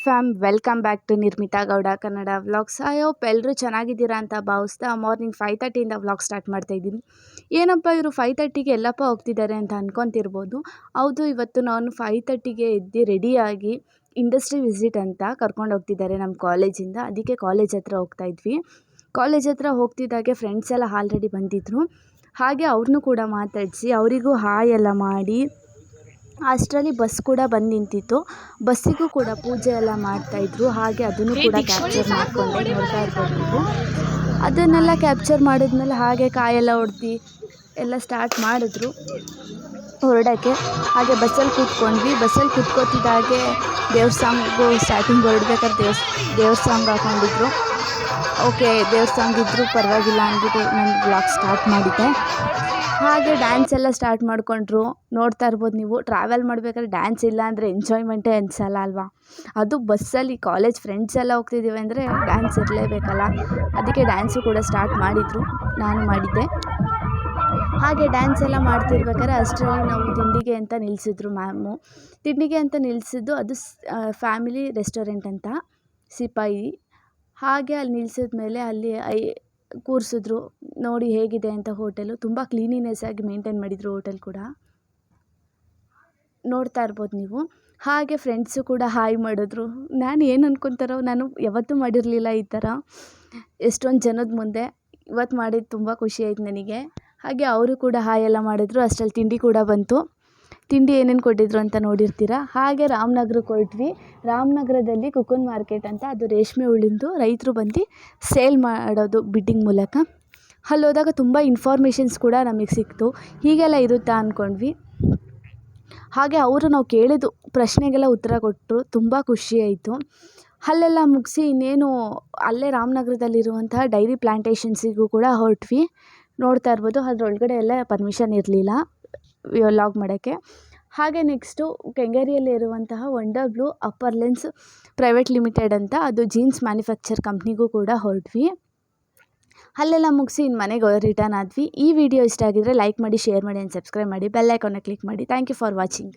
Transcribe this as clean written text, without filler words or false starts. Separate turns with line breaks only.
Fam welcome back to Nirmita Gowda Kannada vlogs. I hope ಎಲ್ಲರೂ ಚೆನ್ನಾಗಿದ್ದೀರಾ ಅಂತ ಭಾವಿಸ್ತಾ ಮಾರ್ನಿಂಗ್ 5:30 ವ್ಲಾಗ್ ಸ್ಟಾರ್ಟ್ ಮಾಡ್ತಾ ಇದ್ದೀನಿ. ಏನಪ್ಪ ಇವರು 5:30ಗೆ ಎಲ್ಲಪ್ಪ ಹೋಗ್ತಿದ್ದಾರೆ ಅಂತ ಅನ್ಕೊತಿರ್ಬೋದು. ಹೌದು, ಇವತ್ತು ನಾನು 5:30ಗೆ ಎದ್ದು ರೆಡಿಯಾಗಿ ಇಂಡಸ್ಟ್ರಿ ವಿಸಿಟ್ ಅಂತ ಕರ್ಕೊಂಡು ಹೋಗ್ತಿದ್ದಾರೆ ನಮ್ಮ ಕಾಲೇಜಿಂದ. ಅದಕ್ಕೆ ಕಾಲೇಜ್ ಹತ್ರ ಹೋಗ್ತಾ ಇದ್ವಿ. ಕಾಲೇಜ್ ಹತ್ರ ಹೋಗ್ತಿದ್ದಾಗೆ ಫ್ರೆಂಡ್ಸ್ ಎಲ್ಲ ಆಲ್ರೆಡಿ ಬಂದಿದ್ದರು. ಹಾಗೆ ಅವ್ರನ್ನೂ ಕೂಡ ಮಾತಾಡಿಸಿ ಅವರಿಗೂ ಹಾಯ್ ಎಲ್ಲ ಮಾಡಿ ಅಷ್ಟರಲ್ಲಿ ಬಸ್ ಕೂಡ ಬಂದು ನಿಂತಿತ್ತು. ಬಸ್ಸಿಗೂ ಕೂಡ ಪೂಜೆ ಎಲ್ಲ ಮಾಡ್ತಾಯಿದ್ರು. ಹಾಗೆ ಅದನ್ನು ಕೂಡ ಕ್ಯಾಪ್ಚರ್ ಮಾಡಿಕೊಂಡೆ, ನೋಡ್ತಾ ಇರ್ಬೋದು ನೀವು. ಅದನ್ನೆಲ್ಲ ಕ್ಯಾಪ್ಚರ್ ಮಾಡಿದ್ಮೇಲೆ ಹಾಗೆ ಕಾಯೆಲ್ಲ ಹೊಡೆದು ಎಲ್ಲ ಸ್ಟಾರ್ಟ್ ಮಾಡಿದ್ರು ಹೊರಡೋಕ್ಕೆ. ಹಾಗೆ ಬಸ್ಸಲ್ಲಿ ಕೂತ್ಕೊಂಡ್ವಿ. ಬಸ್ಸಲ್ಲಿ ಕೂತ್ಕೋತಿದ್ದಾಗೆ ದೇವ್ರ ಸಾಂಗು ಸ್ಟಾರ್ಟಿಂಗ್ ಹೊರಡ್ಬೇಕಾದ್ರೆ ದೇವ್ರ ಸಾಂಗ್ ಹಾಕೊಂಡಿದ್ರು. ಓಕೆ, ದೇವ್ರ ಸಾಂಗ್ ಇದ್ದರೂ ಪರವಾಗಿಲ್ಲ ಅಂದ್ಬಿಟ್ಟು ನಾನು ವ್ಲಾಗ್ ಸ್ಟಾರ್ಟ್ ಮಾಡಿದ್ದೆ. ಹಾಗೆ ಡ್ಯಾನ್ಸ್ ಎಲ್ಲ ಸ್ಟಾರ್ಟ್ ಮಾಡಿಕೊಂಡ್ರು. ನೋಡ್ತಾ ಇರ್ಬೋದು ನೀವು, ಟ್ರಾವೆಲ್ ಮಾಡಬೇಕಾದ್ರೆ ಡ್ಯಾನ್ಸ್ ಇಲ್ಲ ಅಂದರೆ ಎಂಜಾಯ್ಮೆಂಟೇ ಅನಿಸಲ್ಲ ಅಲ್ವಾ. ಅದು ಬಸ್ಸಲ್ಲಿ ಕಾಲೇಜ್ ಫ್ರೆಂಡ್ಸ್ ಎಲ್ಲ ಹೋಗ್ತಿದ್ದೀವಿ ಅಂದರೆ ಡ್ಯಾನ್ಸ್ ಇರಲೇಬೇಕಲ್ಲ. ಅದಕ್ಕೆ ಡ್ಯಾನ್ಸು ಕೂಡ ಸ್ಟಾರ್ಟ್ ಮಾಡಿದರು, ನಾನು ಮಾಡಿದ್ದೆ. ಹಾಗೆ ಡ್ಯಾನ್ಸ್ ಎಲ್ಲ ಮಾಡ್ತಿರ್ಬೇಕಾದ್ರೆ ಅಷ್ಟರಲ್ಲಿ ನಾವು ತಿಂಡಿಗೆ ಅಂತ ನಿಲ್ಲಿಸಿದ್ರು ಮ್ಯಾಮು. ತಿಂಡಿಗೆ ಅಂತ ನಿಲ್ಲಿಸಿದ್ದು ಅದು ಫ್ಯಾಮಿಲಿ ರೆಸ್ಟೋರೆಂಟ್ ಅಂತ, ಸಿಪಾಯಿ. ಹಾಗೆ ಅಲ್ಲಿ ನಿಲ್ಲಿಸಿದ ಮೇಲೆ ಅಲ್ಲಿ ಕೂರಿಸಿದ್ರು. ನೋಡಿ ಹೇಗಿದೆ ಅಂತ ಹೋಟೆಲು. ತುಂಬ ಕ್ಲೀನಿನೆಸ್ ಆಗಿ ಮೇಂಟೈನ್ ಮಾಡಿದರು ಹೋಟೆಲ್ ಕೂಡ, ನೋಡ್ತಾ ಇರ್ಬೋದು ನೀವು. ಹಾಗೆ ಫ್ರೆಂಡ್ಸು ಕೂಡ ಹಾಯ್ ಮಾಡಿದ್ರು. ನಾನು ಏನು ಅಂದ್ಕೊತಾರೋ, ನಾನು ಯಾವತ್ತೂ ಮಾಡಿರಲಿಲ್ಲ ಈ ಥರ ಎಷ್ಟೊಂದು ಜನದ ಮುಂದೆ. ಇವತ್ತು ಮಾಡಿದ್ದು ತುಂಬ ಖುಷಿ ಆಯ್ತು ನನಗೆ. ಹಾಗೆ ಅವರು ಕೂಡ ಹಾಯ್ ಎಲ್ಲ ಮಾಡಿದ್ರು. ಅಷ್ಟರಲ್ಲಿ ತಿಂಡಿ ಕೂಡ ಬಂತು. ತಿಂಡಿ ಏನೇನು ಕೊಟ್ಟಿದ್ರು ಅಂತ ನೋಡಿರ್ತೀರ. ಹಾಗೆ ರಾಮನಗರಕ್ಕೆ ಹೊರಟ್ವಿ. ರಾಮನಗರದಲ್ಲಿ ಕುಕುನ್ ಮಾರ್ಕೆಟ್ ಅಂತ, ಅದು ರೇಷ್ಮೆ ಹುಳಿಂದು ರೈತರು ಬಂದು ಸೇಲ್ ಮಾಡೋದು ಬಿಡ್ಡಿಂಗ್ ಮೂಲಕ. ಅಲ್ಲಿ ಹೋದಾಗ ತುಂಬ ಇನ್ಫಾರ್ಮೇಷನ್ಸ್ ಕೂಡ ನಮಗೆ ಸಿಕ್ತು. ಹೀಗೆಲ್ಲ ಇರುತ್ತಾ ಅಂದ್ಕೊಂಡ್ವಿ. ಹಾಗೆ ಅವರು ನಾವು ಕೇಳಿದ್ದು ಪ್ರಶ್ನೆಗೆಲ್ಲ ಉತ್ತರ ಕೊಟ್ಟರು. ತುಂಬ ಖುಷಿಯಾಯಿತು. ಅಲ್ಲೆಲ್ಲ ಮುಗಿಸಿ ಇನ್ನೇನು ಅಲ್ಲೇ ರಾಮನಗರದಲ್ಲಿರುವಂತಹ ಡೈರಿ ಪ್ಲ್ಯಾಂಟೇಷನ್ಸಿಗೂ ಕೂಡ ಹೊರಟ್ವಿ. ನೋಡ್ತಾ ಇರ್ಬೋದು, ಅದರೊಳಗಡೆ ಎಲ್ಲ ಪರ್ಮಿಷನ್ ಇರಲಿಲ್ಲ ವ್ಲಾಗ್ ಮಾಡೋಕ್ಕೆ. ಹಾಗೆ ನೆಕ್ಸ್ಟು ಕೆಂಗೇರಿಯಲ್ಲಿ ಇರುವಂತಹ wonder blue upper lens private limited ಅಂತ, ಅದು ಜೀನ್ಸ್ ಮ್ಯಾನುಫ್ಯಾಕ್ಚರ್ ಕಂಪ್ನಿಗೂ ಕೂಡ ಹೊರಟ್ವಿ. ಅಲ್ಲೆಲ್ಲ ಮುಗಿಸಿ ಇನ್ನು ಮನೆಗೆ ರಿಟರ್ನ್ ಆದ್ವಿ. ಈ ವಿಡಿಯೋ ಇಷ್ಟ ಆಗಿದರೆ ಲೈಕ್ ಮಾಡಿ, ಶೇರ್ ಮಾಡಿ ಆ್ಯಂಡ್ ಸಬ್ಸ್ಕ್ರೈಬ್ ಮಾಡಿ. ಬೆಲ್ ಐಕಾನ್ನ ಕ್ಲಿಕ್ ಮಾಡಿ. Thank you for watching.